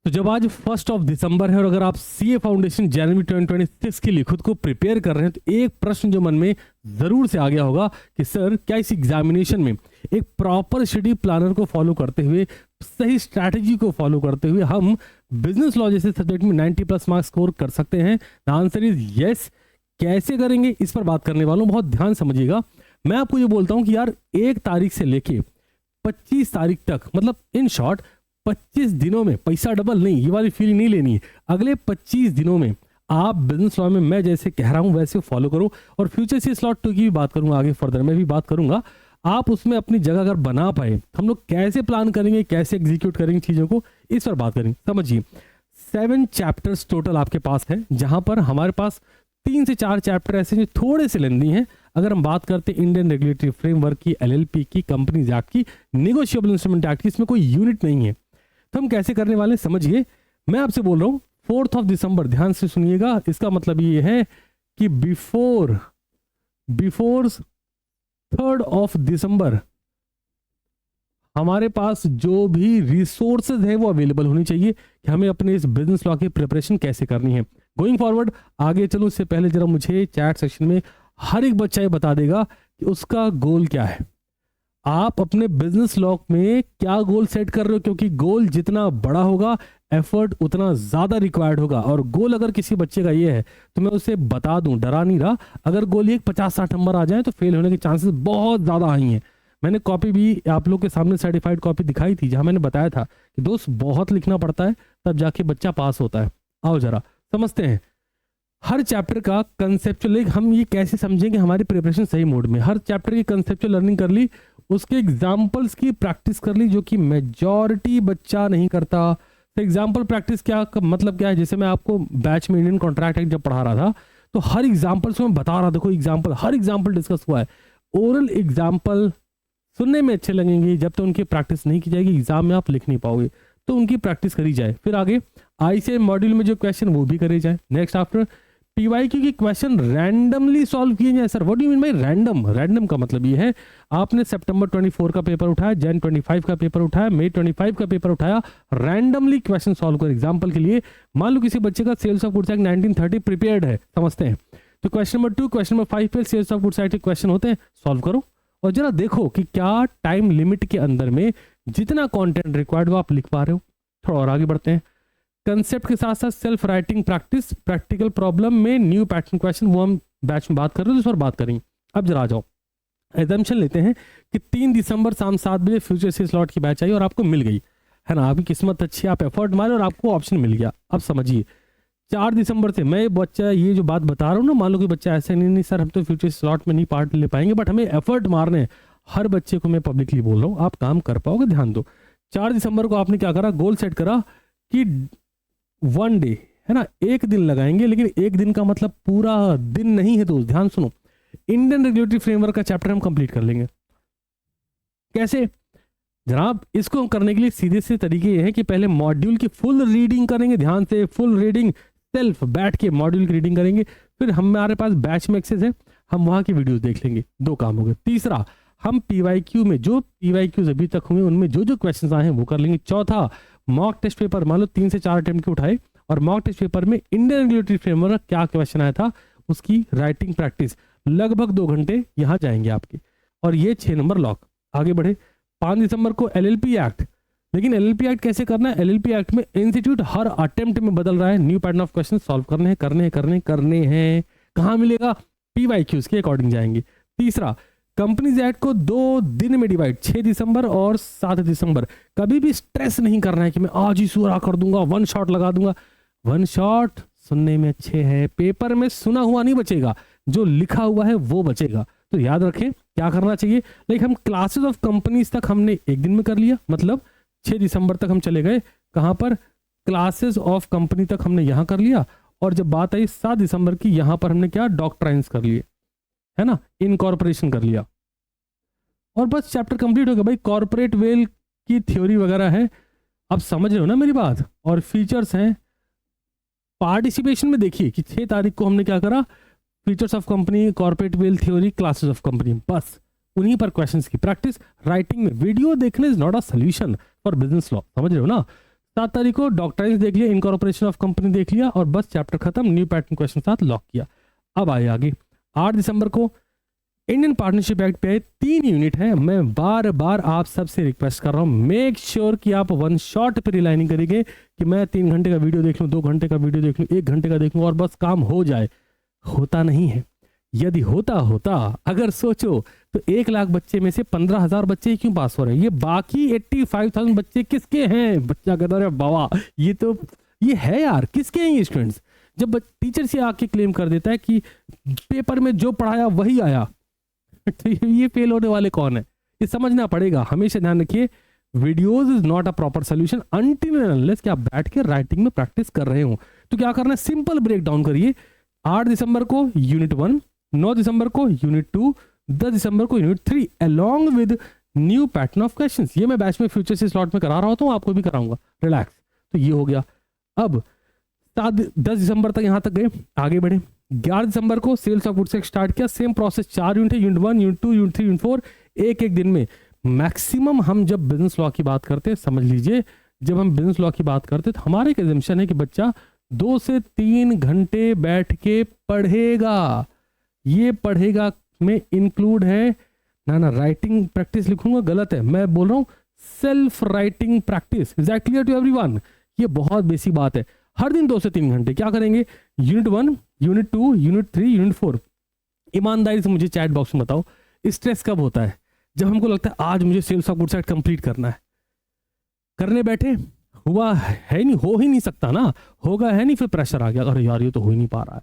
तो जब आज 1 दिसंबर है और अगर आप सीए फाउंडेशन जनवरी 2026 के लिए खुद को प्रिपेयर कर रहे हैं तो एक प्रश्न जो मन में जरूर से आ गया होगा कि सर क्या इस एग्जामिनेशन में एक प्रॉपर स्टडी प्लानर को फॉलो करते हुए, सही स्ट्रैटेजी को फॉलो करते हुए हम बिजनेस लॉ जैसे सब्जेक्ट में 90+ मार्क्स स्कोर कर सकते हैं? The answer is yes. कैसे करेंगे इस पर बात करने वालों, बहुत ध्यान समझिएगा। मैं आपको ये बोलता हूं कि यार 1 तारीख से लेके 25 तारीख तक, मतलब इन शॉर्ट 25 दिनों में पैसा डबल नहीं, ये वाली फीलिंग नहीं लेनी है। अगले 25 दिनों में आप बिजनेस लॉ में मैं जैसे कह रहा हूं वैसे फॉलो करो, और फ्यूचर सी स्लॉट 2 की भी बात करूंगा, आगे फर्दर में भी बात करूंगा। आप उसमें अपनी जगह अगर बना पाए, हम लोग कैसे प्लान करेंगे, कैसे एग्जीक्यूट करेंगे चीजों को, इस पर बात करेंगे। समझिए 7 चैप्टर्स टोटल आपके पास है, जहां पर हमारे पास 3 से 4 चैप्टर ऐसे जो थोड़े से लेंदी हैं। अगर हम बात करते हैं इंडियन रेगुलेटरी फ्रेमवर्क की, एलएलपी की, कंपनीज एक्ट की, नेगोशिएबल इंस्ट्रूमेंट एक्ट की, इसमें कोई यूनिट नहीं है। तो हम कैसे करने वाले समझिए। मैं आपसे बोल रहा हूं 4 दिसंबर, ध्यान से सुनिएगा। इसका मतलब ये है कि बिफोर 3 दिसंबर हमारे पास जो भी रिसोर्सेज है वो अवेलेबल होनी चाहिए कि हमें अपने इस बिजनेस लॉ की प्रिपरेशन कैसे करनी है। गोइंग फॉरवर्ड आगे चलूं उससे पहले जरा मुझे चैट सेक्शन में हर एक बच्चा ये बता देगा कि उसका गोल क्या है। आप अपने बिजनेस लॉ में क्या गोल सेट कर रहे हो, क्योंकि गोल जितना बड़ा होगा एफर्ट उतना ज्यादा रिक्वायर्ड होगा। और गोल अगर किसी बच्चे का ये है तो मैं उसे बता दूं, डरा नहीं रहा, अगर गोल ये 50-60 नंबर आ जाए तो फेल होने के चांसेस बहुत ज्यादा आई हैं। मैंने कॉपी भी आप लोग के सामने सर्टिफाइड कॉपी दिखाई थी, जहां मैंने बताया था कि दोस्त बहुत लिखना पड़ता है तब जाके बच्चा पास होता है। आओ जरा समझते हैं हर चैप्टर का कंसेप्चुअल। हम ये कैसे समझेंगे हमारी प्रिपरेशन सही मोड में। हर चैप्टर की कंसेप्चुअल लर्निंग कर ली, उसके एग्जाम्पल्स की प्रैक्टिस कर ली, जो कि मेजॉरिटी बच्चा नहीं करता। तो एग्जाम्पल प्रैक्टिस क्या मतलब क्या है, जैसे मैं आपको बैच में इंडियन कॉन्ट्रैक्ट एक्ट जब पढ़ा रहा था तो हर एग्जाम्पल से मैं बता रहा, देखो एग्जाम्पल, हर एग्जाम्पल डिस्कस हुआ है। ओरल एग्जाम्पल सुनने में अच्छे लगेंगे, जब तक उनकी प्रैक्टिस नहीं की जाएगी एग्जाम में आप लिख नहीं पाओगे। तो उनकी प्रैक्टिस करी जाए, फिर आगे आईसीएम मॉड्यूल में जो क्वेश्चन वो भी करे जाए। नेक्स्ट आफ्टर पीवाईक्यू की क्वेश्चन रैंडमली सॉल्व किए जाए। Sir what do you mean by random? Random का मतलब ये है आपने सितंबर 24 का पेपर उठाया, जन 25 का पेपर उठाया, मई 25 का पेपर उठाया, रैंडमली क्वेश्चन सॉल्व कर। एग्जांपल के लिए मान लो किसी बच्चे का sales of goods act 1930 prepared है, समझते हैं, तो क्वेश्चन नंबर 2 क्वेश्चन नंबर 5 पे सेल्स ऑफ गुड्स एक्ट के क्वेश्चन होते हैं, सॉल्व करो और जरा देखो कि क्या टाइम लिमिट के अंदर में जितना कंटेंट रिक्वायर्ड वो आप लिख पा रहे हो। थोड़ा और आगे बढ़ते हैं। कंसेप्ट के साथ साथ self writing practice, practical problem में न्यू पैटर्न क्वेश्चन, वो हम बैच में बात कर रहे हैं तो इस पर बात करेंगे। अब जरा आ जाओ, एग्जाम्पशन लेते हैं कि 3 दिसंबर शाम 7 बजे फ्यूचर से स्लॉट की बैच आई और आपको मिल गई है ना, आपकी किस्मत अच्छी, आप एफर्ट मारे और आपको ऑप्शन मिल गया। अब समझिए 4 दिसंबर से मैं बच्चा ये जो बात बता रहा हूँ ना, मान लो कि बच्चा ऐसे नहीं सर हम तो फ्यूचर स्लॉट में नहीं पार्ट ले पाएंगे, बट हमें एफर्ट मारने हैं। हर बच्चे को मैं पब्लिकली बोल रहा हूँ आप काम कर पाओगे, ध्यान दो। 4 दिसंबर को आपने क्या करा, गोल सेट करा कि 1 डे है ना, 1 दिन लगाएंगे, लेकिन 1 दिन का मतलब पूरा दिन नहीं है दोस्त, ध्यान सुनो। इंडियन रेगुलेटरी फ्रेमवर्क का चैप्टर हम कंप्लीट कर लेंगे। कैसे जनाब? इसको करने के लिए सीधे से तरीके ये है कि पहले मॉड्यूल की फुल रीडिंग करेंगे, ध्यान से फुल रीडिंग, सेल्फ बैठ के मॉड्यूल की रीडिंग करेंगे। फिर हमारे पास बैच में एक्सेस है, हम वहां की वीडियोस देख लेंगे। 2 काम हो गए। तीसरा, हम पीवाईक्यू में जो पीवाईक्यूज अभी तक होंगे उनमें जो जो क्वेश्चंस आए हैं वो कर लेंगे। चौथा, मॉक टेस्ट पेपर, मान लो 3 से 4 अटेम्प्ट के उठाए और मॉक टेस्ट पेपर में इंडियन रेगुलेटरी फ्रेमवर्क क्या क्वेश्चन आया था उसकी राइटिंग प्रैक्टिस, लगभग 2 घंटे यहाँ जाएंगे आपके। और ये 6 नंबर लॉक। आगे बढ़े 5 दिसंबर को एलएलपी एक्ट, लेकिन एलएलपी एक्ट कैसे करना है? एलएलपी एक्ट में इंस्टीट्यूट हर अटेम्प्ट में बदल रहा है, new pattern of question solve करने हैं। कहाँ मिलेगा? पीवाईक्यूज के अकॉर्डिंग जाएंगे। तीसरा, कंपनीज एक्ट को 2 दिन में डिवाइड, 6 दिसंबर और 7 दिसंबर। कभी भी स्ट्रेस नहीं करना है कि मैं आज ही पूरा कर दूंगा, 1 शॉट लगा दूंगा। 1 शॉट सुनने में अच्छे हैं, पेपर में सुना हुआ नहीं बचेगा, जो लिखा हुआ है वो बचेगा। तो याद रखें क्या करना चाहिए। लाइक हम क्लासेस ऑफ कंपनीज तक हमने 1 दिन में कर लिया, मतलब 6 दिसंबर तक हम चले गए कहां पर, क्लासेस ऑफ कंपनी तक हमने यहां कर लिया। और जब बात आई 7 दिसंबर की, यहां पर हमने क्या, डॉक्ट्राइन्स कर लिए, है ना, इनकॉर्पोरेशन कर लिया और बस चैप्टर कंप्लीट हो गया। भाई कॉर्पोरेट वेल की थ्योरी वगैरह है, अब समझ रहे हो ना मेरी बात। और फीचर्स हैं पार्टिसिपेशन में, देखिए कि 6 तारीख को हमने क्या करा, features of company, corporate veil theory, classes of company, बस उन्हीं पर क्वेश्चंस की प्रैक्टिस। राइटिंग में वीडियो देखने is not a solution for business law, समझ रहे हो ना। 7 तारीख को डॉक्ट्राइन्स देख लिया, इनकॉर्पोरेशन ऑफ कंपनी देख लिया और बस चैप्टर खत्म, न्यू पैटर्न क्वेश्चन साथ लॉक किया। अब आए आगे 8 दिसंबर को इंडियन पार्टनरशिप एक्ट पे 3 यूनिट है। मैं बार बार आप सबसे रिक्वेस्ट कर रहा हूँ, मेक श्योर कि आप वन शॉट पे रिलाई नहीं करेंगे कि मैं 3 घंटे का वीडियो देख लूँ, 2 घंटे का वीडियो देख लूँ, 1 घंटे का देख लूँ और बस काम हो जाए। होता नहीं है। यदि होता अगर सोचो तो 1 लाख बच्चे में से 15,000 बच्चे ही क्यों पास हो रहे हैं? ये बाकी 85,000 बच्चे किसके हैं? बच्चा कहता है बाबा ये है यार, किसके हैं ये स्टूडेंट्स? जब टीचर से आके क्लेम कर देता है कि पेपर में जो पढ़ाया वही आया, तो ये फेल होने वाले कौन है? ये समझना पड़ेगा। हमेशा ध्यान रखिए, videos is not a proper solution until unless कि आप बैठ के राइटिंग में प्रैक्टिस कर रहे हो। तो क्या करना है, सिंपल ब्रेक डाउन करिए। 8 दिसंबर को यूनिट 1, 9 दिसंबर को यूनिट 2, 10 दिसंबर को unit 3 along with new pattern of questions. ये मैं बैच में फ्यूचर से स्लॉट में करा रहा होता हूँ, आपको भी कराऊंगा, रिलैक्स। तो ये हो गया। अब 10 दिसंबर तक यहाँ तक गए, आगे बढ़े। 11 दिसंबर को सेल्स ऑफ गुड्स स्टार्ट किया। सेम प्रोसेस, 4 यूनिट है, यूनिट 1, यूनिट 2, यूनिट 3, यूनिट 4, एक दिन में। मैक्सिमम हम जब बिजनेस लॉ की बात करते हैं, समझ लीजिए जब हम बिजनेस लॉ की बात करते हैं तो हमारे एक एजम्पशन है कि बच्चा 2 से 3 घंटे बैठ के पढ़ेगा। ये पढ़ेगा में इंक्लूड है ना राइटिंग प्रैक्टिस लिखूंगा, गलत है, मैं बोल रहा हूँ self writing practice. Is that clear to everyone? ये बहुत बेसिक बात है। हर दिन 2 से 3 घंटे क्या करेंगे? Unit 1, unit 2, unit 3, unit 4। ईमानदारी से मुझे चैट बॉक्स में बताओ, स्ट्रेस कब होता है? जब हमको लगता है आज मुझे sales of goods act complete करना है, करने बैठे, हुआ है नहीं, हो ही नहीं सकता ना, होगा है नहीं, फिर प्रेशर आ गया, अरे यार ये तो हो ही नहीं पा रहा है।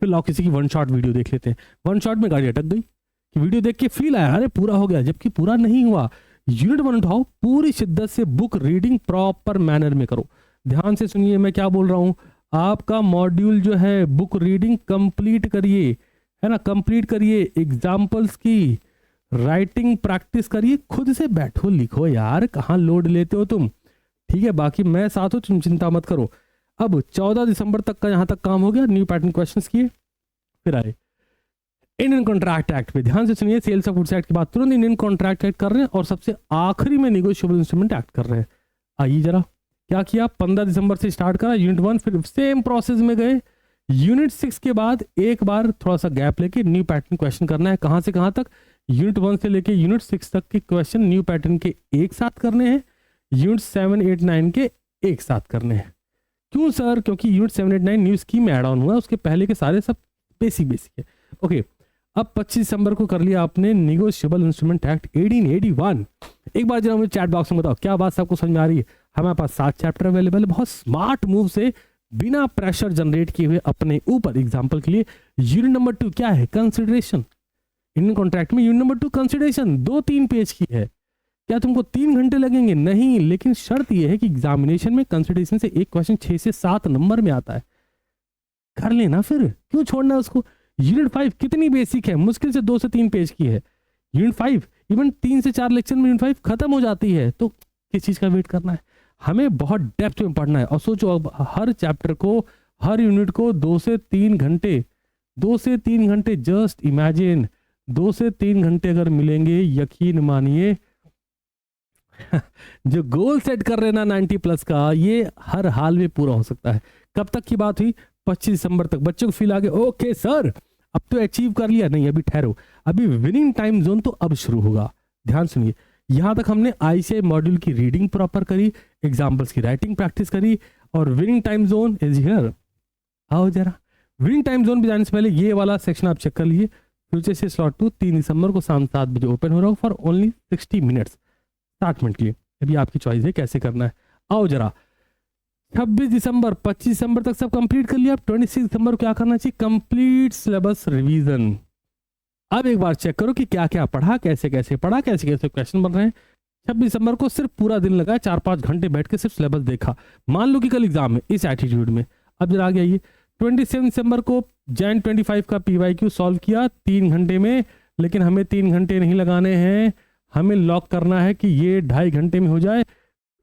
फिर लाओ किसी की 1 शॉट वीडियो देख लेते हैं, 1 शॉट में गाड़ी अटक गई, कि वीडियो देख के फील आया अरे पूरा हो गया, जबकि पूरा नहीं हुआ। यूनिट 1 उठाओ, पूरी शिद्दत से बुक रीडिंग प्रॉपर मैनर में करो। ध्यान से सुनिए मैं क्या बोल रहा हूँ। आपका मॉड्यूल जो है बुक रीडिंग कंप्लीट करिए, है ना, कंप्लीट करिए। एग्जाम्पल्स की राइटिंग प्रैक्टिस करिए, खुद से बैठो लिखो यार, कहाँ लोड लेते हो तुम? ठीक है, बाकी मैं साथ हूँ, तुम चिंता मत करो। अब 14 दिसंबर तक का यहाँ तक काम हो गया, न्यू पैटर्न क्वेश्चंस किए। फिर आए इंडियन कॉन्ट्रैक्ट एक्ट पे, ध्यान से सुनिए। सेल्स ऑफ गुड्स एक्ट की बात तुरंत इंडियन कॉन्ट्रैक्ट एक्ट कर रहे हैं और सबसे आखिरी में निगोशिएबल इंस्ट्रूमेंट एक्ट कर रहे हैं। आइए जरा, क्या किया? 15 दिसंबर से स्टार्ट करा यूनिट 1, फिर सेम प्रोसेस में गए। यूनिट 6 के बाद एक बार थोड़ा सा गैप लेके न्यू पैटर्न क्वेश्चन करना है। कहां से कहां तक? यूनिट 1 से लेके यूनिट 6 तक के क्वेश्चन न्यू पैटर्न के एक साथ करने हैं, यूनिट 7, 8, 9 के एक साथ करने हैं। क्यों सर? क्योंकि यूनिट 7, 8, 9 न्यू स्कीम में ऐड ऑन हुआ, उसके पहले के सारे सब बेसिक है। ओके, अब 25 दिसंबर को कर लिया आपने निगोशिएबल इंस्ट्रूमेंट एक्ट 1881। एक बार जरा मुझे चैट बॉक्स में बताओ, क्या बात सबको समझ में आ रही है? हमारे पास 7 चैप्टर अवेलेबल है, बहुत स्मार्ट मूव से बिना प्रेशर जनरेट किए हुए अपने ऊपर। एग्जाम्पल के लिए यूनिट नंबर 2 क्या है? कंसिडरेशन। इंडियन कॉन्ट्रैक्ट में यूनिट नंबर 2 कंसिडरेशन 2-3 पेज की है। क्या तुमको 3 घंटे लगेंगे? नहीं, लेकिन शर्त यह है कि एग्जामिनेशन में कंसिडरेशन से एक क्वेश्चन 6 से 7 नंबर में आता है। कर लेना, फिर क्यों छोड़ना उसको? यूनिट 5 कितनी बेसिक है, मुश्किल से 2 से 3 पेज की है। यूनिट 5 इवन 3 से 4 लेक्चर में यूनिट 5 खत्म हो जाती है, तो किस चीज का वेट करना है? हमें बहुत डेप्थ में पढ़ना है। और सोचो अब हर चैप्टर को, हर यूनिट को 2 से 3 घंटे, 2 से 3 घंटे, जस्ट इमेजिन 2 से 3 घंटे अगर मिलेंगे, यकीन मानिए जो गोल सेट कर रहे ना 90+ का, ये हर हाल में पूरा हो सकता है। कब तक की बात हुई? 25 दिसंबर तक। बच्चों को फील आ गया, ओके सर अब तो अचीव कर लिया। नहीं, अभी ठहरो, अभी विनिंग टाइम जोन तो अब शुरू होगा। ध्यान सुनिए, यहां तक हमने ICI मॉड्यूल की रीडिंग प्रॉपर करी, एग्जाम्पल्स की राइटिंग प्रैक्टिस करी, और winning time zone is here. आओ जरा, विनिंग टाइम जोन पे जाने से पहले ये वाला सेक्शन आप चेक कर लीजिए। फ्यूचर से स्लॉट 2 3 दिसंबर को शाम 7 बजे ओपन हो रहा हो फॉर ओनली 60 मिनट्स, 60 मिनट के लिए। अभी आपकी चॉइस है कैसे करना है। आओ जरा, 26 दिसंबर 25 दिसंबर तक सब कंप्लीट कर लिया। अब 26 दिसंबर को क्या करना चाहिए? Complete syllabus revision. अब एक बार चेक करो कि क्या क्या पढ़ा, कैसे कैसे पढ़ा, कैसे कैसे क्वेश्चन बन रहे हैं। 26 दिसंबर को सिर्फ पूरा दिन लगा, 4-5 घंटे बैठ के सिर्फ सिलेबस देखा। मान लो कि कल एग्जाम है इस एटीट्यूड में। अब जरा आगे आइए, 27 दिसंबर को जैन 25 का PYQ सॉल्व किया 3 घंटे में। लेकिन हमें 3 घंटे नहीं लगाने हैं, हमें लॉक करना है कि ये 2.5 घंटे में हो जाए,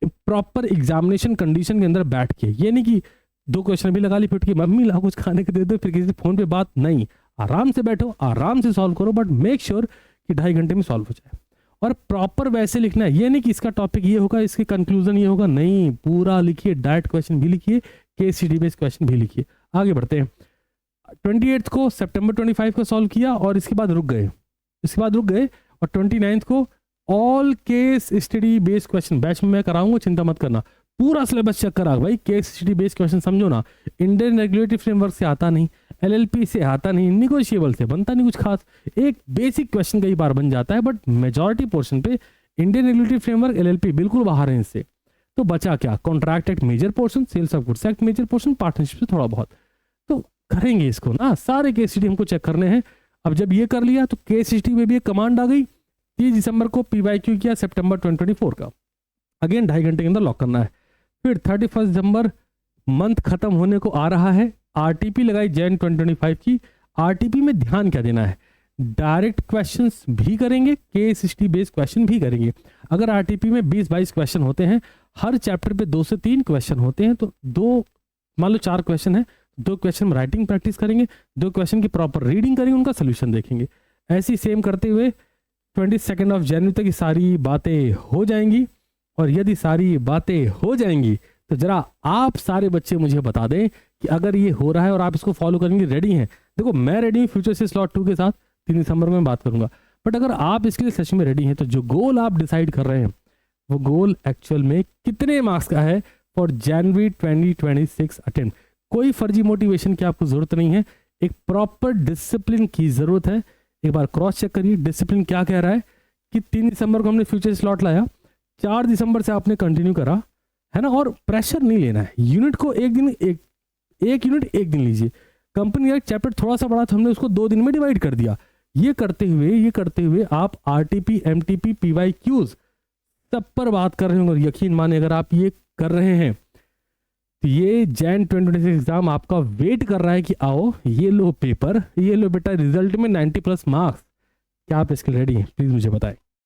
प्रॉपर एग्जामिनेशन कंडीशन के अंदर बैठ के। ये नहीं कि 2 क्वेश्चन भी लगा ली फिर कि मम्मी लाओ कुछ खाने के दे दो, फिर किसी से फोन पे बात नहीं। आराम से बैठो, आराम से सॉल्व करो, बट मेक श्योर कि 2.5 घंटे में सॉल्व हो जाए। और प्रॉपर वैसे लिखना है, ये नहीं कि इसका टॉपिक ये होगा, इसके कंक्लूजन ये होगा, नहीं, पूरा लिखिए, डायरेक्ट क्वेश्चन भी लिखिए, केस स्टडी बेस्ड क्वेश्चन भी लिखिए। आगे बढ़ते हैं। 28 को सितंबर 25 को सॉल्व किया और इसके बाद रुक गए, और 29 को all case study based question batch में मैं कराऊंगा, चिंता मत करना। पूरा सिलेबस चेक करा भाई, केस स्टडी बेस्ड क्वेश्चन समझो ना, इंडियन रेगुलेटरी फ्रेमवर्क से आता नहीं, एलएलपी से आता नहीं, निगोशिएबल से बनता नहीं कुछ खास, एक बेसिक क्वेश्चन कई बार बन जाता है, बट मेजॉरिटी पोर्शन पे इंडियन रेगुलेटरी फ्रेमवर्क, एलएलपी बिल्कुल बाहर है इससे। तो बचा क्या, contract act major portion, sales of goods act major portion, partnership से थोड़ा बहुत। तो करेंगे इसको ना, सारे केस स्टडी हमको चेक करने हैं। अब जब ये कर लिया तो केस स्टडी में भी एक कमांड आ गई, 30 दिसंबर को पीवाईक्यू किया सितंबर 2024 का, अगेन 2.5 घंटे के अंदर लॉक करना है। फिर 31 दिसंबर मंथ खत्म होने को आ रहा है, आरटीपी लगाई जैन 2025 की। आरटीपी में ध्यान क्या देना है, डायरेक्ट क्वेश्चंस भी करेंगे, केस स्टडी बेस्ड क्वेश्चन भी करेंगे। अगर आरटीपी में 20-22 क्वेश्चन होते हैं, हर चैप्टर पे 2 से 3 क्वेश्चन होते हैं, तो 2 मान लो 4 क्वेश्चन है, 2 क्वेश्चन में राइटिंग प्रैक्टिस करेंगे, 2 क्वेश्चन की प्रॉपर रीडिंग करेंगे, उनका सोल्यूशन देखेंगे। ऐसी सेम करते हुए 22 जनवरी तक ये सारी बातें हो जाएंगी। और यदि सारी बातें हो जाएंगी तो जरा आप सारे बच्चे मुझे बता दें कि अगर ये हो रहा है और आप इसको फॉलो करेंगे, रेडी हैं। देखो मैं रेडी हूँ फ्यूचर से स्लॉट 2 के साथ, 3 दिसंबर में बात करूंगा, बट अगर आप इसके लिए सच में रेडी हैं तो जो गोल आप डिसाइड कर रहे हैं वो गोल एक्चुअल में कितने मार्क्स का है फॉर जनवरी 2026 अटेम्प्ट। कोई फर्जी मोटिवेशन की आपको जरूरत नहीं है, एक प्रॉपर डिसिप्लिन की जरूरत है। एक बार क्रॉस चेक करिए डिसिप्लिन क्या कह रहा है कि 3 दिसंबर को हमने फ्यूचर स्लॉट लाया, 4 दिसंबर से आपने कंटिन्यू करा है ना, और प्रेशर नहीं लेना है। यूनिट को एक यूनिट एक दिन लीजिए। कंपनी का चैप्टर थोड़ा सा बड़ा था, हमने उसको 2 दिन में डिवाइड कर दिया। ये करते हुए आप आरटीपी, एमटीपी, पीवाईक्यूज सब पर बात कर रहे होंगे, और यकीन माने अगर आप ये कर रहे हैं तो ये जैन 2026 एग्जाम आपका वेट कर रहा है कि आओ ये लो पेपर, ये लो बेटा रिजल्ट में 90+ मार्क्स। क्या आप इसके लिए रेडी हैं? प्लीज मुझे बताएं।